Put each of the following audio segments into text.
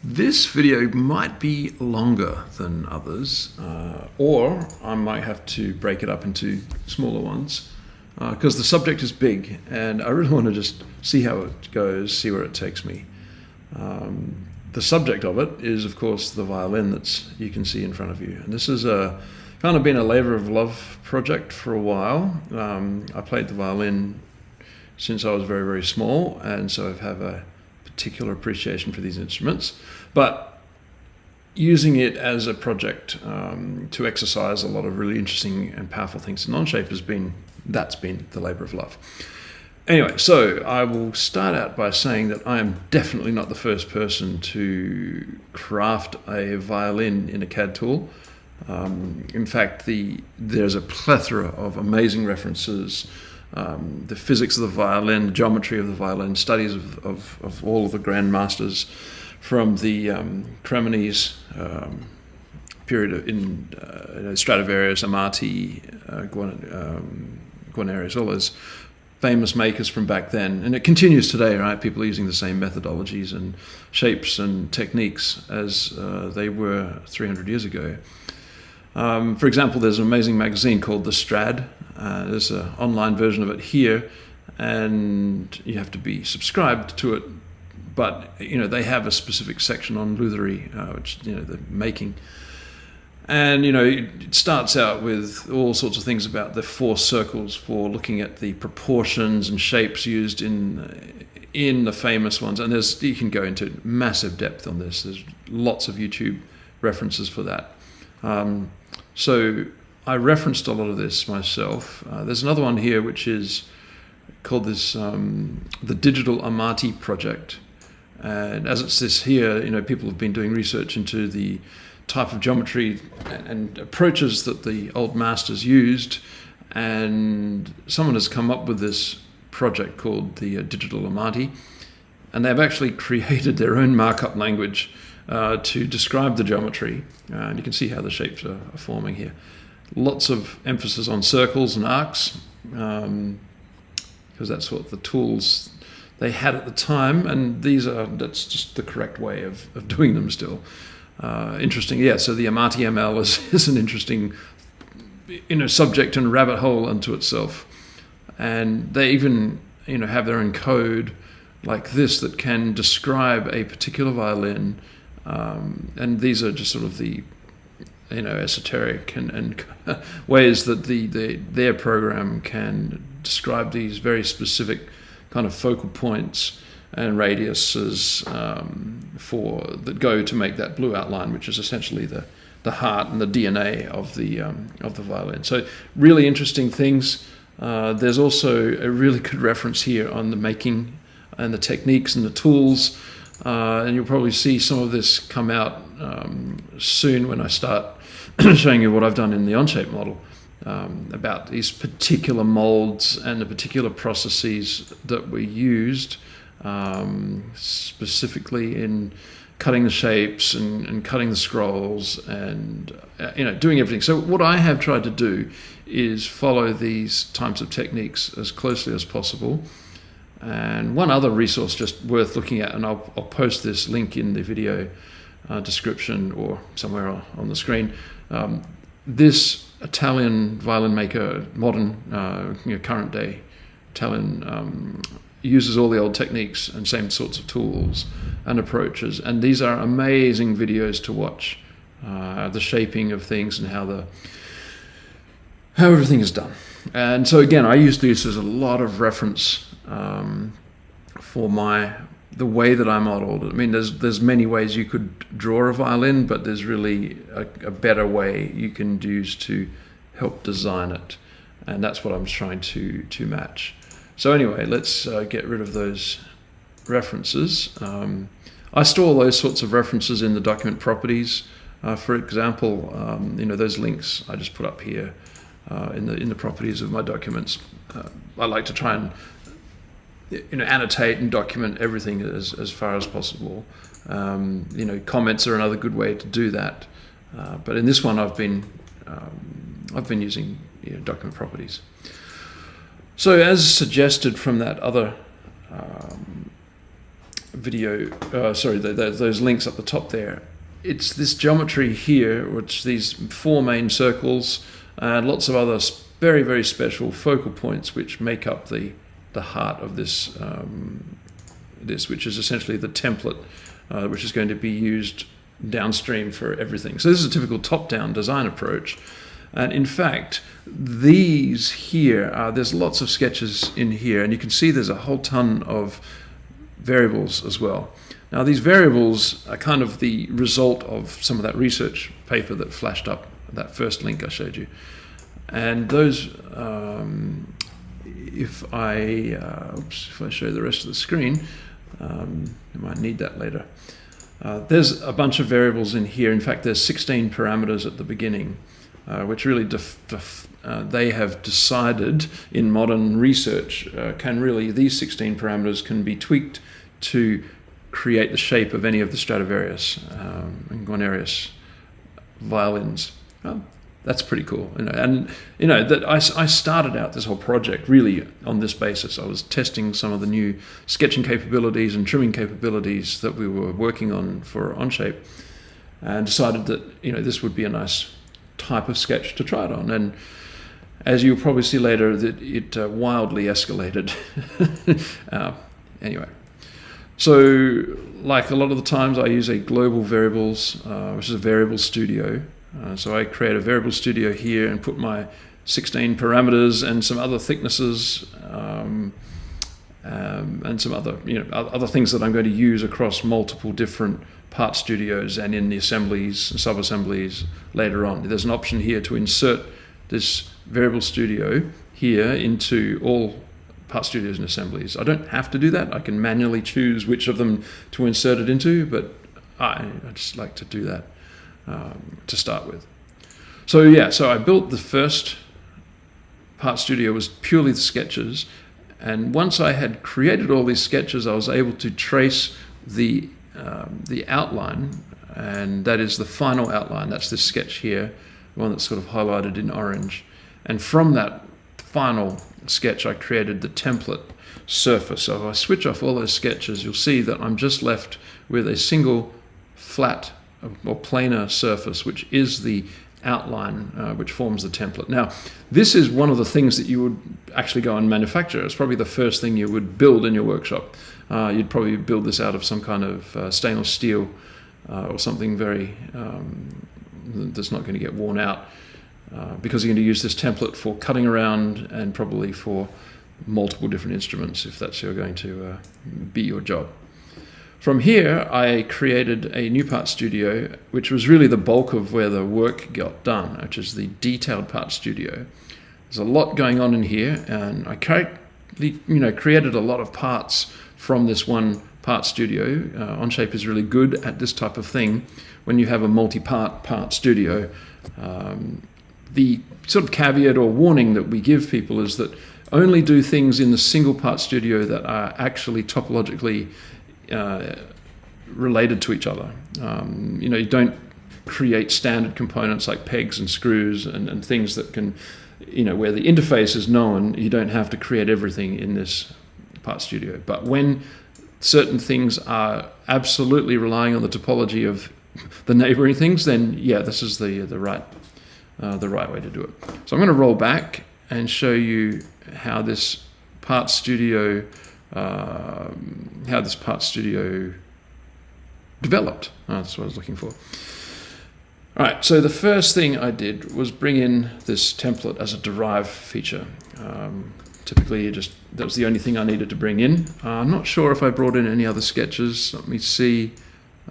This video might be longer than others, or I might have to break it up into smaller ones, because the subject is big and I really want to just see how it goes, see where it takes me. The subject of it is, of course, the violin that you can see in front of you. And this has kind of been a labour of love project for a while. I played the violin since I was very, very small, and so I have a particular appreciation for these instruments, but using it as a project to exercise a lot of really interesting and powerful things in Onshape that's been the labour of love. Anyway, so I will start out by saying that I am definitely not the first person to craft a violin in a CAD tool. In fact, there's a plethora of amazing references. The physics of the violin, the geometry of the violin, studies of all of the grandmasters from the Cremonese period in Stradivarius, Amati, Guarnerius, all those famous makers from back then. And it continues today, right? People are using the same methodologies and shapes and techniques as they were 300 years ago. For example, there's an amazing magazine called The Strad. There's an online version of it here, and you have to be subscribed to it. But they have a specific section on lutherie, which the making, and it starts out with all sorts of things about the 4 circles for looking at the proportions and shapes used in the famous ones. And you can go into massive depth on this. There's lots of YouTube references for that. So I referenced a lot of this myself. There's another one here which is called the Digital Amati Project. And as it says here, people have been doing research into the type of geometry and approaches that the old masters used. And someone has come up with this project called the Digital Amati. And they've actually created their own markup language to describe the geometry, and you can see how the shapes are forming here. Lots of emphasis on circles and arcs, because that's what the tools they had at the time, and that's just the correct way of doing them still. Interesting, yeah. So the Amati ML is an interesting subject and rabbit hole unto itself, and they even have their own code like this that can describe a particular violin. And these are just sort of the esoteric and ways that their program can describe these very specific kind of focal points and radiuses that go to make that blue outline, which is essentially the heart and the DNA of the violin. So really interesting things. There's also a really good reference here on the making and the techniques and the tools. And you'll probably see some of this come out soon when I start showing you what I've done in the Onshape model about these particular molds and the particular processes that were used specifically in cutting the shapes and cutting the scrolls and doing everything. So what I have tried to do is follow these types of techniques as closely as possible. And one other resource just worth looking at, and I'll post this link in the video description or somewhere on the screen. This Italian violin maker, modern, current day Italian, uses all the old techniques and same sorts of tools and approaches. And these are amazing videos to watch, the shaping of things and how everything is done. And so again, I use this as a lot of reference for the way that I modeled. I mean, there's many ways you could draw a violin, but there's really a better way you can use to help design it, and that's what I'm trying to match. So anyway, let's get rid of those references. I store those sorts of references in the document properties. For example, those links I just put up here in the properties of my documents. I like to try and annotate and document everything as far as possible. Comments are another good way to do that. But in this one, I've been using document properties. So as suggested from that other video, those links up the top there. It's this geometry here, which these 4 main circles and lots of other very, very special focal points which make up the heart of this, which is essentially the template, which is going to be used downstream for everything. So this is a typical top-down design approach. And in fact, these here, there's lots of sketches in here, and you can see there's a whole ton of variables as well. Now these variables are kind of the result of some of that research paper that flashed up, that first link I showed you. And those, if I show the rest of the screen, you might need that later. There's a bunch of variables in here. In fact, there's 16 parameters at the beginning, which really they have decided in modern research these 16 parameters can be tweaked to create the shape of any of the Stradivarius and Guarnerius violins. That's pretty cool, and that I started out this whole project really on this basis. I was testing some of the new sketching capabilities and trimming capabilities that we were working on for Onshape, and decided that this would be a nice type of sketch to try it on. And as you'll probably see later, that it wildly escalated. Anyway, so like a lot of the times, I use a global variables, which is a variable studio. So I create a variable studio here and put my 16 parameters and some other thicknesses and some other other things that I'm going to use across multiple different part studios and in the assemblies and sub-assemblies later on. There's an option here to insert this variable studio here into all part studios and assemblies. I don't have to do that. I can manually choose which of them to insert it into, but I just like to do that to start with. So I built the first part studio was purely the sketches, and once I had created all these sketches, I was able to trace the outline, and that is the final outline. That's this sketch here, the one that's sort of highlighted in orange. And from that final sketch, I created the template surface. So if I switch off all those sketches, you'll see that I'm just left with a single flat or planar surface, which is the outline which forms the template. Now, this is one of the things that you would actually go and manufacture. It's probably the first thing you would build in your workshop. You'd probably build this out of some kind of stainless steel or something very that's not going to get worn out, because you're going to use this template for cutting around and probably for multiple different instruments if that's going to be your job. From here, I created a new part studio, which was really the bulk of where the work got done, which is the detailed part studio. There's a lot going on in here, and I created a lot of parts from this one part studio. Onshape is really good at this type of thing when you have a multi-part studio. The sort of caveat or warning that we give people is that only do things in the single part studio that are actually topologically related to each other. You don't create standard components like pegs and screws and things that can, where the interface is known. You don't have to create everything in this part studio. But when certain things are absolutely relying on the topology of the neighboring things, then this is the right way to do it. So I'm going to roll back and show you how this part studio developed. That's what I was looking for. All right, so the first thing I did was bring in this template as a derived feature. Typically, that was the only thing I needed to bring in. I'm not sure if I brought in any other sketches. Let me see.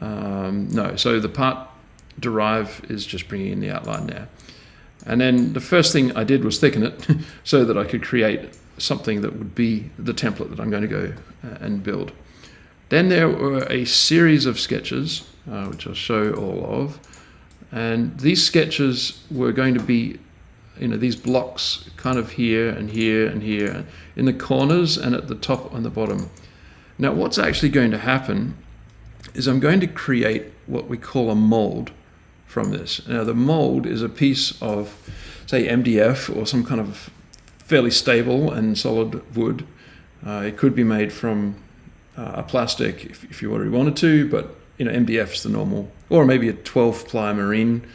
No, so the part derive is just bringing in the outline there. And then the first thing I did was thicken it so that I could create something that would be the template that I'm going to go and build. Then there were a series of sketches, which I'll show all of. And these sketches were going to be, these blocks kind of here and here and here, in the corners and at the top and the bottom. Now, what's actually going to happen is I'm going to create what we call a mold from this. Now, the mold is a piece of, say, MDF or some kind of fairly stable and solid wood. It could be made from a plastic if you already wanted to, but MDF is the normal, or maybe a 12-ply marine.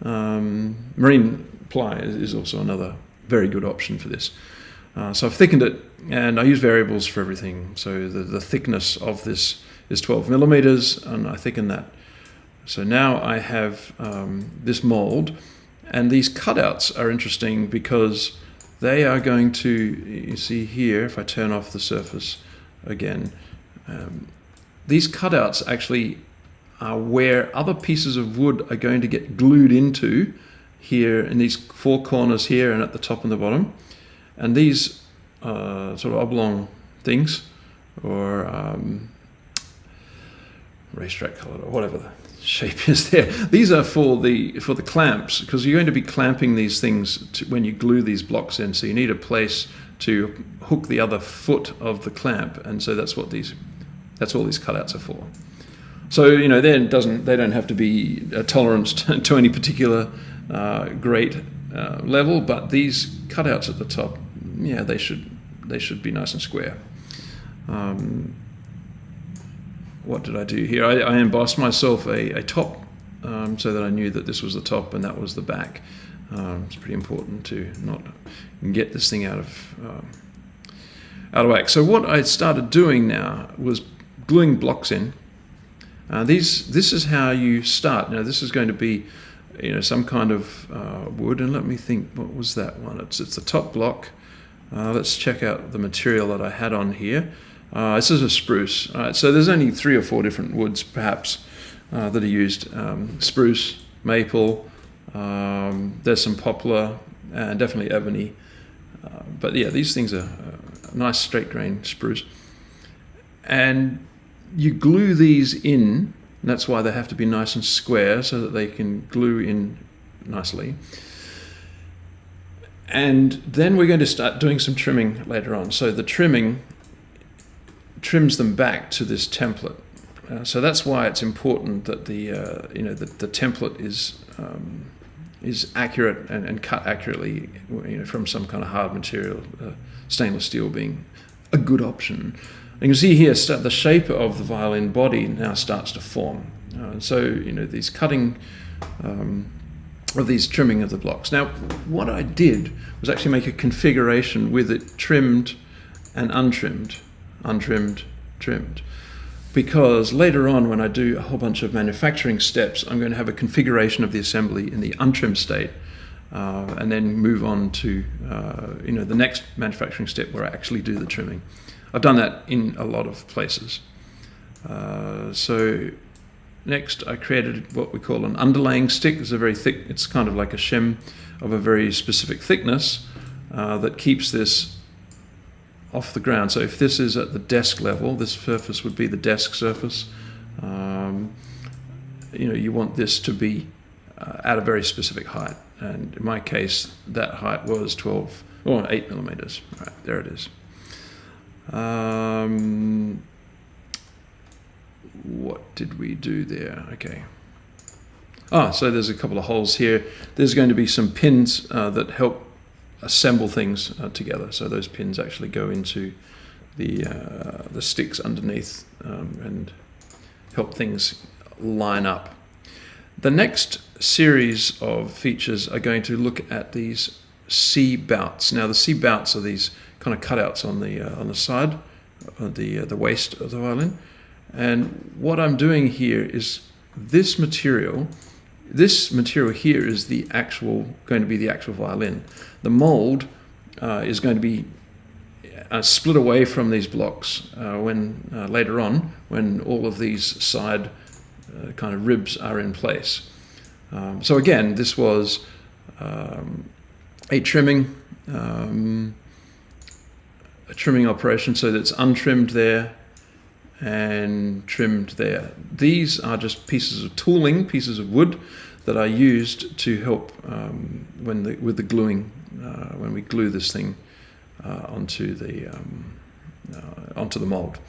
Marine ply is also another very good option for this. So I've thickened it, and I use variables for everything. So the thickness of this is 12 millimeters, and I thicken that. So now I have this mold, and these cutouts are interesting because they are going to, you see here, if I turn off the surface again, these cutouts actually are where other pieces of wood are going to get glued into here in these four corners here and at the top and the bottom. And these sort of oblong things, or racetrack colored, or whatever the shape is there. These are for the clamps, because you're going to be clamping these things when you glue these blocks in. So you need a place to hook the other foot of the clamp, and so that's all these cutouts are for. So then they don't have to be tolerant to any particular grade level, but these cutouts at the top, yeah, they should be nice and square. What did I do here? I embossed myself a top so that I knew that this was the top and that was the back. It's pretty important to not get this thing out of whack. So what I started doing now was gluing blocks in. This is how you start. Now this is going to be some kind of wood, and let me think, what was that one? It's the top block. Let's check out the material that I had on here. This is a spruce. All right, so there's only 3 or 4 different woods perhaps that are used. Spruce, maple, there's some poplar, and definitely ebony. But yeah, these things are nice straight grain spruce. And you glue these in, and that's why they have to be nice and square so that they can glue in nicely. And then we're going to start doing some trimming later on. So the trimming trims them back to this template. So that's why it's important that the template is accurate and cut accurately, from some kind of hard material, stainless steel being a good option. You can see here the shape of the violin body now starts to form. So these cutting of these trimming of the blocks. Now what I did was actually make a configuration with it trimmed and untrimmed, trimmed, because later on when I do a whole bunch of manufacturing steps, I'm going to have a configuration of the assembly in the untrimmed state, and then move on to the next manufacturing step where I actually do the trimming. I've done that in a lot of places. So next I created what we call an underlaying stick. It's a very thick, it's kind of like a shim of a very specific thickness that keeps this off the ground. So if this is at the desk level, this surface would be the desk surface. You want this to be at a very specific height. And in my case, that height was 8 millimeters. Right, there it is. What did we do there? Okay. So there's a couple of holes here. There's going to be some pins that help assemble things together. So those pins actually go into the sticks underneath and help things line up. The next series of features are going to look at these C-bouts. Now the C-bouts are these kind of cutouts on the side of the waist of the violin, and what I'm doing here is this material here is going to be the actual violin. The mold is going to be split away from these blocks when later on, when all of these side kind of ribs are in place. So again, this was a trimming operation, so that it's untrimmed there and trimmed there. These are just pieces of tooling, pieces of wood that I used to help with the gluing, when we glue this thing onto the mold.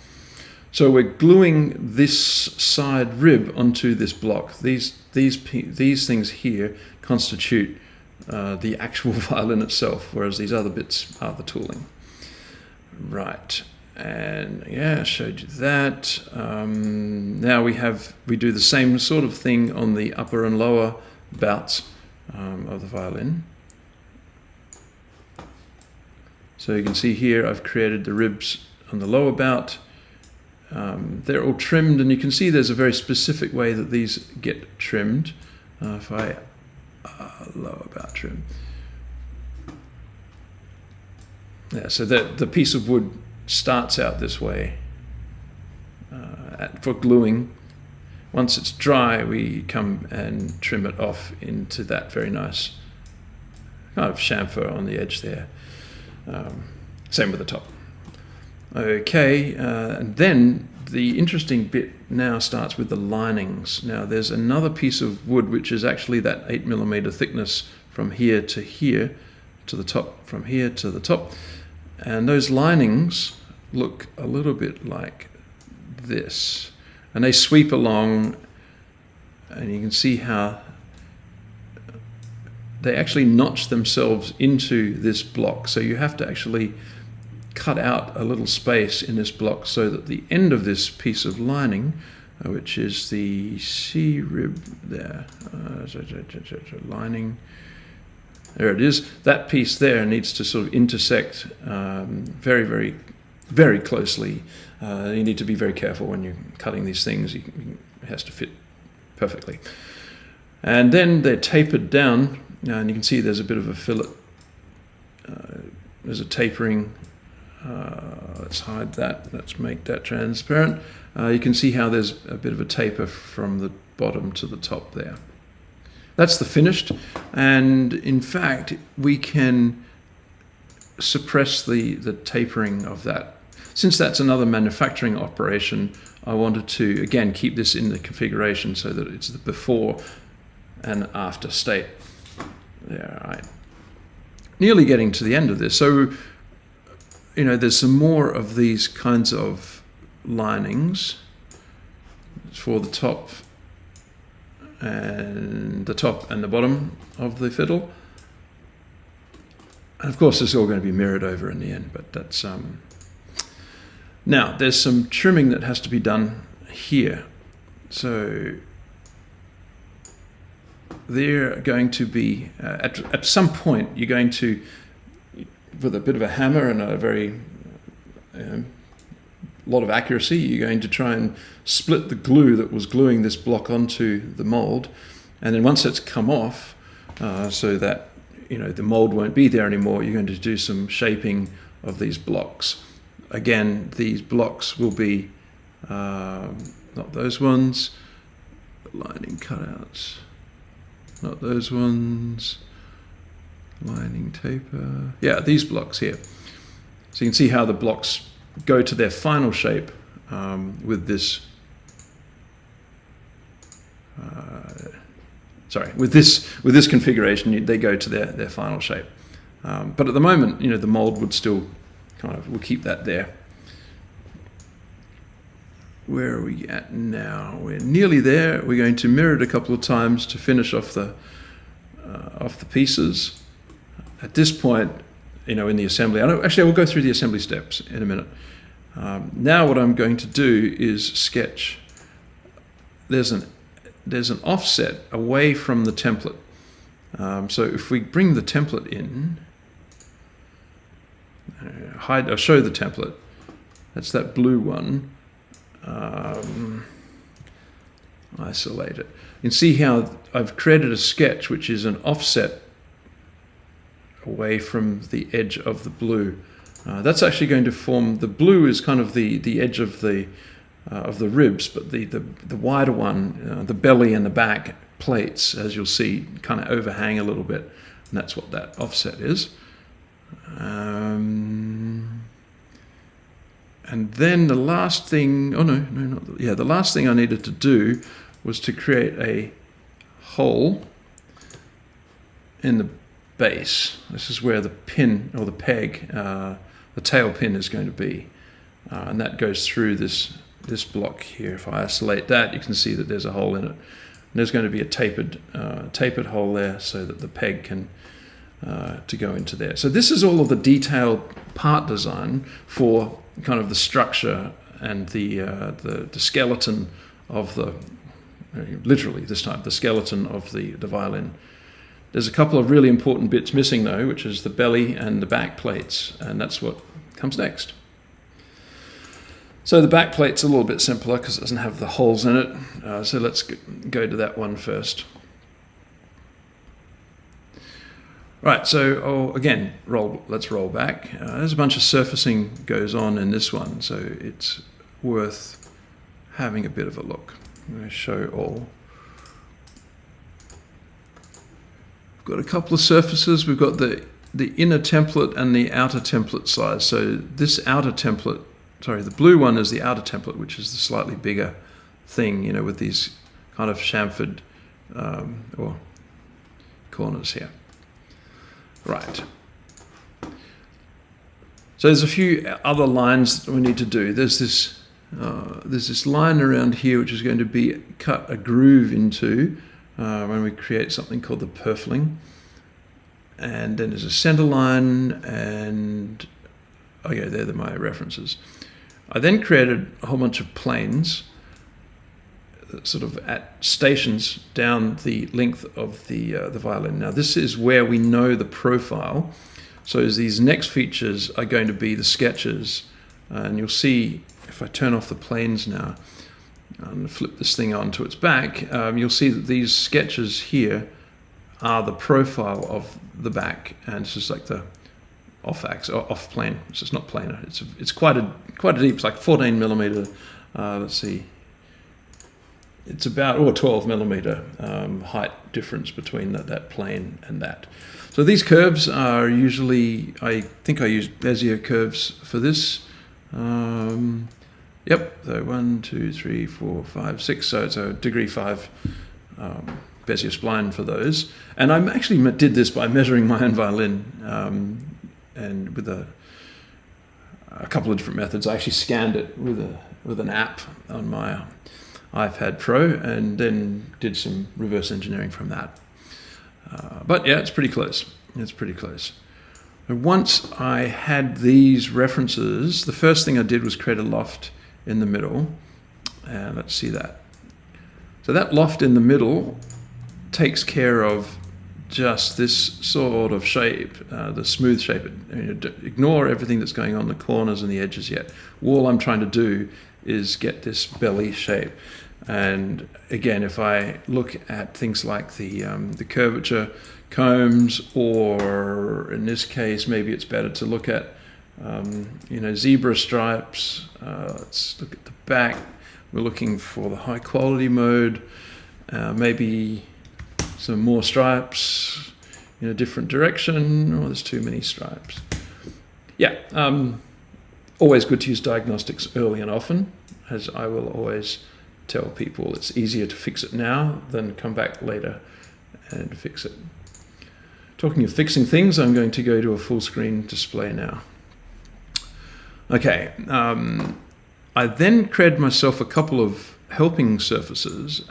So we're gluing this side rib onto this block. These things here constitute the actual violin itself, whereas these other bits are the tooling. Right. And yeah, I showed you that. Now we do the same sort of thing on the upper and lower bouts of the violin. So you can see here I've created the ribs on the lower bout. They're all trimmed, and you can see there's a very specific way that these get trimmed. If I lower bout trim. Yeah, so the piece of wood starts out this way for gluing. Once it's dry, we come and trim it off into that very nice kind of chamfer on the edge there. Same with the top. Okay, and then the interesting bit now starts with the linings. Now there's another piece of wood which is actually that 8mm thickness from here to here to the top, from here to the top. And those linings look a little bit like this. And they sweep along, and you can see how they actually notch themselves into this block. So you have to actually cut out a little space in this block so that the end of this piece of lining, which is the C rib there, lining, there it is, that piece there needs to sort of intersect very, very, very closely. You need to be very careful when you're cutting these things. It has to fit perfectly. And then they're tapered down, and you can see there's a bit of a fillet. There's a tapering. Let's hide that. Let's make that transparent. You can see how there's a bit of a taper from the bottom to the top there. That's the finished, and in fact we can suppress the tapering of that. Since that's another manufacturing operation, I wanted to again keep this in the configuration so that it's the before and after state. There, right. Nearly getting to the end of this. So, you know, there's some more of these kinds of linings for the top and the bottom of the fiddle. And of course, this is all going to be mirrored over in the end, but that's now there's some trimming that has to be done here. So they're going to be at some point you're going to, with a bit of a hammer and a very lot of accuracy, you're going to try and split the glue that was gluing this block onto the mold, and then once it's come off, so that the mold won't be there anymore, you're going to do some shaping of these blocks. Again, these blocks will be not those ones, lining cutouts, not those ones, lining taper, yeah, these blocks here. So you can see how the blocks go to their final shape with this with this configuration. They go to their final shape, but at the moment, the mold would still we'll keep that there. Where are we at now? We're nearly there. We're going to mirror it a couple of times to finish off the pieces. At this point, in the assembly, actually I will go through the assembly steps in a minute. Now what I'm going to do is sketch. There's an offset away from the template. So if we bring the template in, I'll show the template. That's that blue one. Isolate it. You can see how I've created a sketch which is an offset away from the edge of the blue. That's actually going to form, the blue is kind of the edge of the ribs, but the wider one, the belly and the back plates, as you'll see, kind of overhang a little bit, and that's what that offset is. And then the last thing, the last thing I needed to do was to create a hole in the base. This is where the pin or the peg, the tail pin is going to be, and that goes through this block here. If I isolate that, you can see that there's a hole in it. And there's going to be a tapered hole there so that the peg can to go into there. So this is all of the detailed part design for kind of the structure and the skeleton of the, literally this time, the skeleton of the violin. There's a couple of really important bits missing though, which is the belly and the back plates, and that's what comes next. So the back plate's a little bit simpler because it doesn't have the holes in it. So let's go to that one first. Right, so again, let's roll back. There's a bunch of surfacing goes on in this one, so it's worth having a bit of a look. I'm going to show all. We've got a couple of surfaces. We've got the inner template and the outer template size. So this outer template, sorry, the blue one is the outer template, which is the slightly bigger thing, you know, with these kind of chamfered or corners here. Right. So there's a few other lines that we need to do. There's this line around here which is going to be cut a groove into when we create something called the purfling. And then there's a center line, and okay, they're my references. I then created a whole bunch of planes sort of at stations down the length of the violin. Now this is where we know the profile. So these next features are going to be the sketches, and you'll see if I turn off the planes now and flip this thing onto its back, you'll see that these sketches here are the profile of the back, and it's just like the off plane. So it's not planar. It's quite a deep. It's like 14 millimeter. Let's see. It's about 12 millimeter height difference between that plane and that. So these curves are usually, I think I use Bezier curves for this. Yep, so 1, 2, 3, 4, 5, 6. So it's a degree 5 Bezier spline for those. And I actually did this by measuring my own violin and with a couple of different methods. I actually scanned it with an app on my iPad Pro, and then did some reverse engineering from that. But yeah, it's pretty close. It's pretty close. And once I had these references, the first thing I did was create a loft in the middle. And let's see that. So that loft in the middle takes care of just this sort of shape, the smooth shape. Ignore everything that's going on in the corners and the edges yet. All I'm trying to do is get this belly shape. And again, if I look at things like the curvature combs, or in this case, maybe it's better to look at zebra stripes. Let's look at the back. We're looking for the high quality mode. Maybe some more stripes in a different direction. Oh, there's too many stripes. Yeah, always good to use diagnostics early and often, as I will always tell people it's easier to fix it now than come back later and fix it. Talking of fixing things, I'm going to go to a full screen display now. Okay, I then created myself a couple of helping surfaces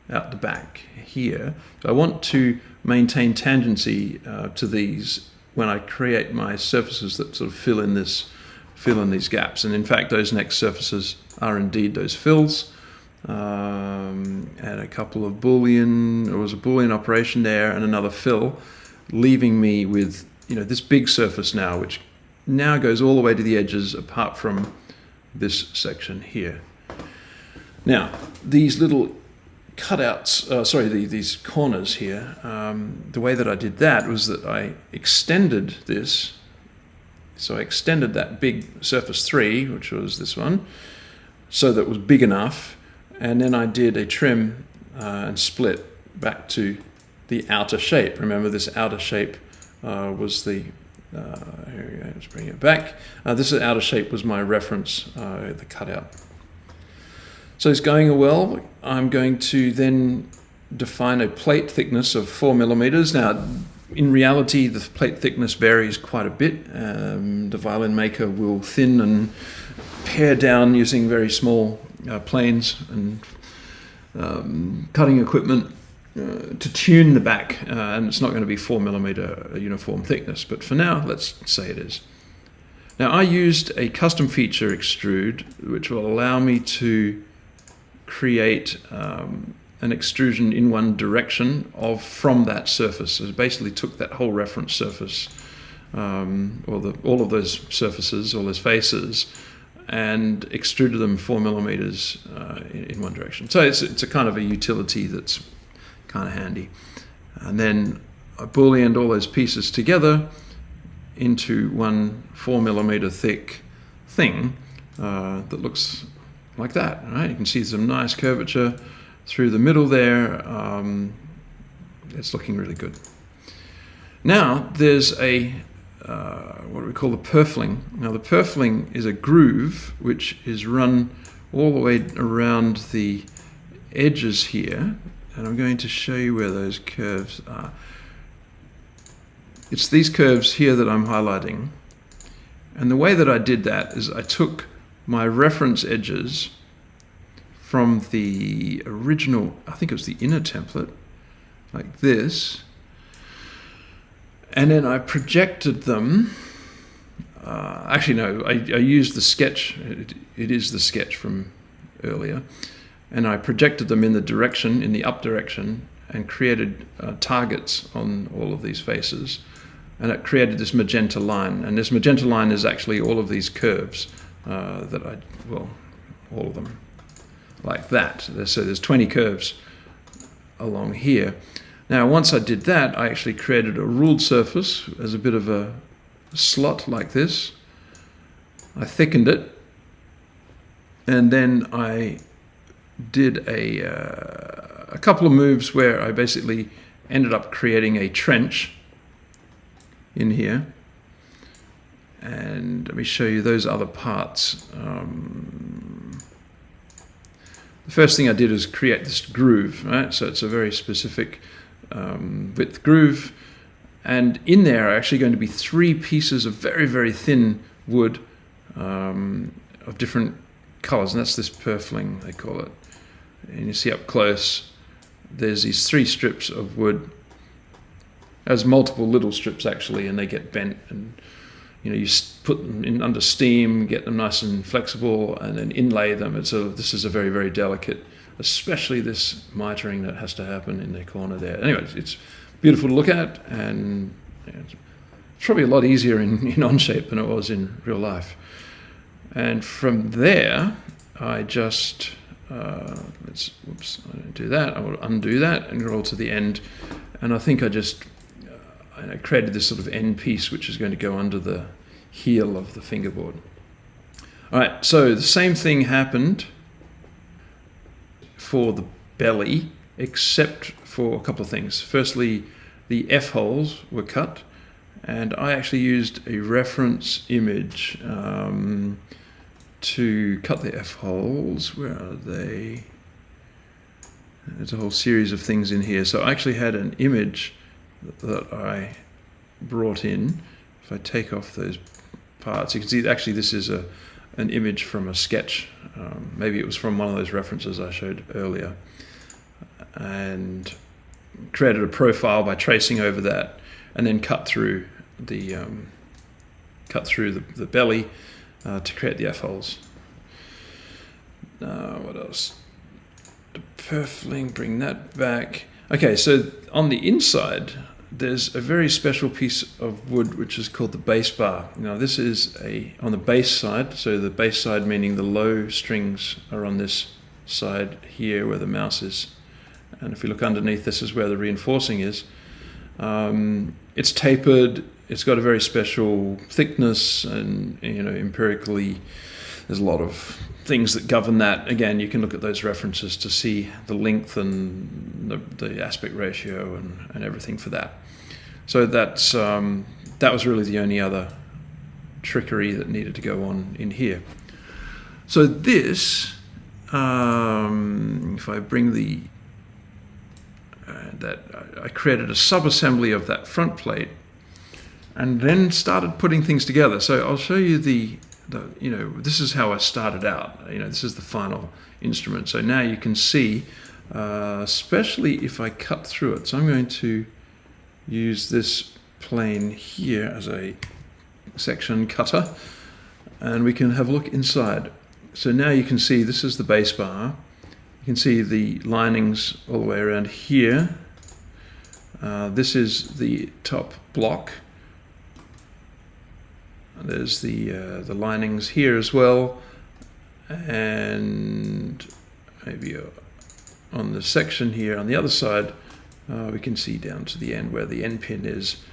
out the back here. So I want to maintain tangency to these when I create my surfaces that sort of fill in these gaps. And in fact, those next surfaces are indeed those fills. And a couple of Boolean, there was a Boolean operation there and another fill, leaving me with this big surface now, which now goes all the way to the edges apart from this section here. Now, these little cutouts, these corners here, the way that I did that was that I extended this. So I extended that big surface 3, which was this one, so that it was big enough, and then I did a trim and split back to the outer shape. Remember, this outer shape was the, here we go, let's bring it back. This outer shape was my reference, the cutout. So it's going well. I'm going to then define a plate thickness of 4 millimeters. Now, in reality, the plate thickness varies quite a bit. The violin maker will thin and pare down using very small planes and cutting equipment. to tune the back, and it's not going to be 4mm uniform thickness, but for now, let's say it is. Now, I used a custom feature extrude, which will allow me to create an extrusion in one direction from that surface. So it basically took that whole reference surface, all of those surfaces, all those faces, and extruded them 4mm in one direction. So it's a kind of a utility that's kind of handy. And then I booleaned all those pieces together into one 4mm thick thing that looks like that. Right? You can see some nice curvature through the middle there. It's looking really good. Now there's a what we call the purfling. Now the purfling is a groove which is run all the way around the edges here, and I'm going to show you where those curves are. It's these curves here that I'm highlighting, and the way that I did that is I took my reference edges from the original, I think it was the inner template, like this, and then I projected them. Actually, no, I used the sketch. It is the sketch from earlier, and I projected them in the direction, in the up direction, and created targets on all of these faces, and it created this magenta line. And this magenta line is actually all of these curves all of them, like that. So there's 20 curves along here. Now, once I did that, I actually created a ruled surface as a bit of a slot like this. I thickened it, and then I did a couple of moves where I basically ended up creating a trench in here. And let me show you those other parts. The first thing I did is create this groove, right? So it's a very specific width groove, and in there are actually going to be 3 pieces of very, very thin wood of different colors, and that's this purfling, they call it. And you see up close, there's these 3 strips of wood. There's multiple little strips actually, and they get bent, and you put them in under steam, get them nice and flexible, and then inlay them. This is a very, very delicate, especially this mitering that has to happen in the corner there. Anyway, it's beautiful to look at, and it's probably a lot easier in Onshape than it was in real life. And from there, I just I don't do that. I will undo that and roll to the end. And I think I created this sort of end piece which is going to go under the heel of the fingerboard. All right, so the same thing happened for the belly, except for a couple of things. Firstly, the F-holes were cut, and I actually used a reference image to cut the F-holes. Where are they? There's a whole series of things in here. So I actually had an image that I brought in. If I take off those parts, you can see actually this is an image from a sketch. Maybe it was from one of those references I showed earlier, and created a profile by tracing over that, and then cut through the belly to create the F-holes. What else? The purfling, bring that back. Okay, so on the inside, there's a very special piece of wood which is called the bass bar. Now this is on the bass side, so the bass side meaning the low strings are on this side here where the mouse is. And if you look underneath, this is where the reinforcing is. It's tapered, it's got a very special thickness, and empirically there's a lot of things that govern that. Again, you can look at those references to see the length and the aspect ratio and everything for that. So that was really the only other trickery that needed to go on in here. So this, if I bring I created a sub-assembly of that front plate, and then started putting things together. So I'll show you this is how I started out. This is the final instrument. So now you can see especially if I cut through it. So I'm going to use this plane here as a section cutter, and we can have a look inside. So now you can see this is the bass bar. You can see the linings all the way around here. This is the top block. There's the linings here as well, and maybe on the section here on the other side, we can see down to the end where the end pin is.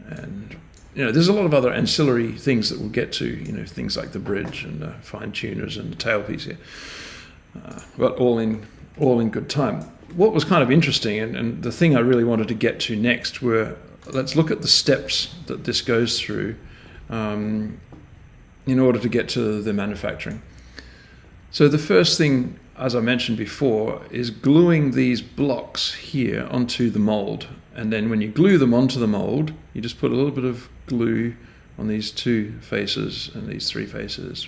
And there's a lot of other ancillary things that we'll get to, things like the bridge and the fine tuners and the tailpiece here, but all in good time. What was kind of interesting, and the thing I really wanted to get to next, were let's look at the steps that this goes through in order to get to the manufacturing. So the first thing, as I mentioned before, is gluing these blocks here onto the mold. And then when you glue them onto the mold, you just put a little bit of glue on these two faces and these three faces,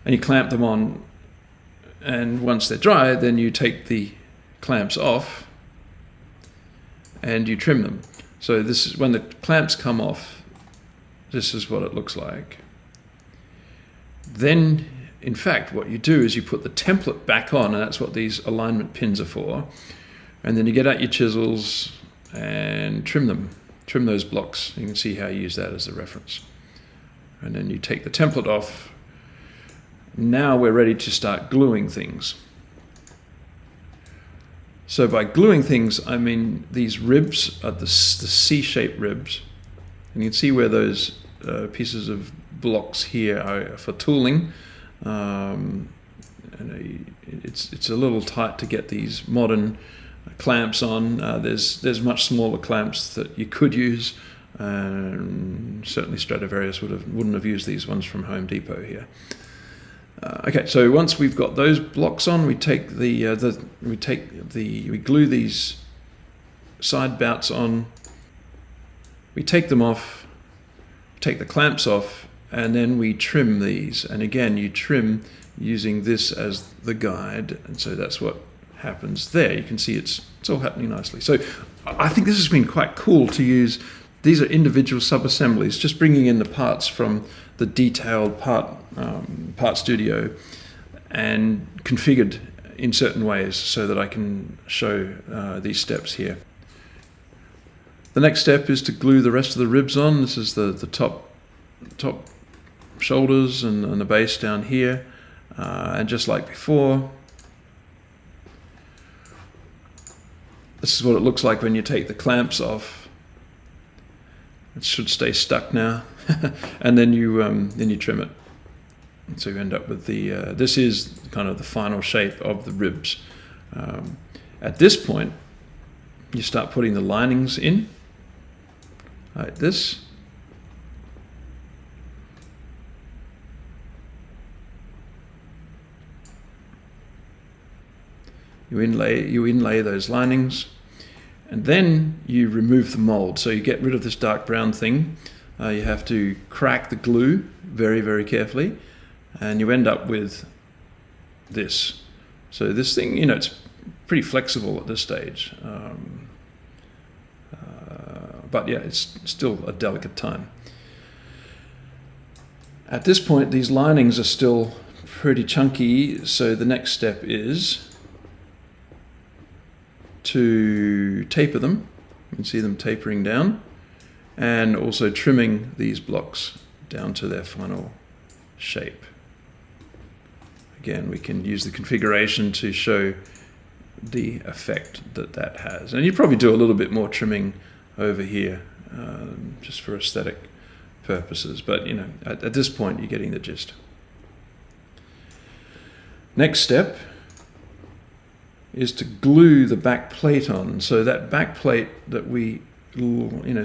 and you clamp them on. And once they're dry, then you take the clamps off and you trim them. So this is when the clamps come off, this is what it looks like. Then, in fact, what you do is you put the template back on, and that's what these alignment pins are for. And then you get out your chisels and trim them. Trim those blocks. You can see how you use that as a reference. And then you take the template off. Now we're ready to start gluing things. So by gluing things, I mean these ribs are the C-shaped ribs. And you can see where those pieces of blocks here are for tooling. It's a little tight to get these modern clamps on. There's much smaller clamps that you could use. Certainly Stradivarius wouldn't have used these ones from Home Depot here. Okay, so once we've got those blocks on, we glue these side bouts on. We take them off, take the clamps off, and then we trim these. And again, you trim using this as the guide, and so that's what happens there. You can see it's all happening nicely. So I think this has been quite cool to use. These are individual sub-assemblies, just bringing in the parts from the detailed part studio and configured in certain ways so that I can show these steps here. The next step is to glue the rest of the ribs on. This is the top shoulders and the base down here. And just like before, this is what it looks like when you take the clamps off. It should stay stuck now. And then you trim it. And so you end up with this is kind of the final shape of the ribs. At this point, you start putting the linings in, like this. You inlay those linings, and then you remove the mold. So you get rid of this dark brown thing. You have to crack the glue very, very carefully, and you end up with this. So this thing, it's pretty flexible at this stage. But yeah, it's still a delicate time. At this point, these linings are still pretty chunky, so the next step is to taper them. You can see them tapering down, and also trimming these blocks down to their final shape. Again, we can use the configuration to show the effect that has. And you probably do a little bit more trimming over here, just for aesthetic purposes. But at this point, you're getting the gist. Next step is to glue the back plate on. So that back plate that we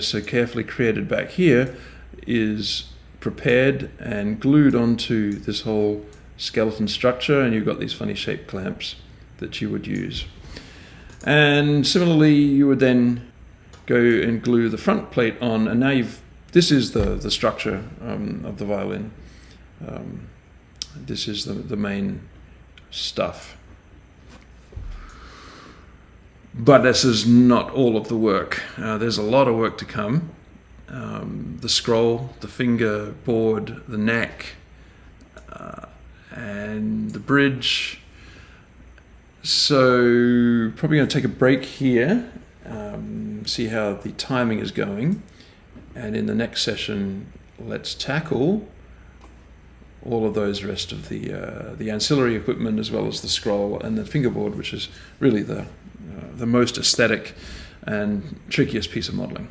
so carefully created back here is prepared and glued onto this whole skeleton structure, and you've got these funny shaped clamps that you would use. And similarly, you would then go and glue the front plate on, and now this is the structure of the violin. This is the main stuff. But this is not all of the work. There's a lot of work to come. The scroll, the fingerboard, the neck, and the bridge. So probably going to take a break here, see how the timing is going, and in the next session let's tackle all of those rest of the ancillary equipment, as well as the scroll and the fingerboard, which is really the most aesthetic and trickiest piece of modeling.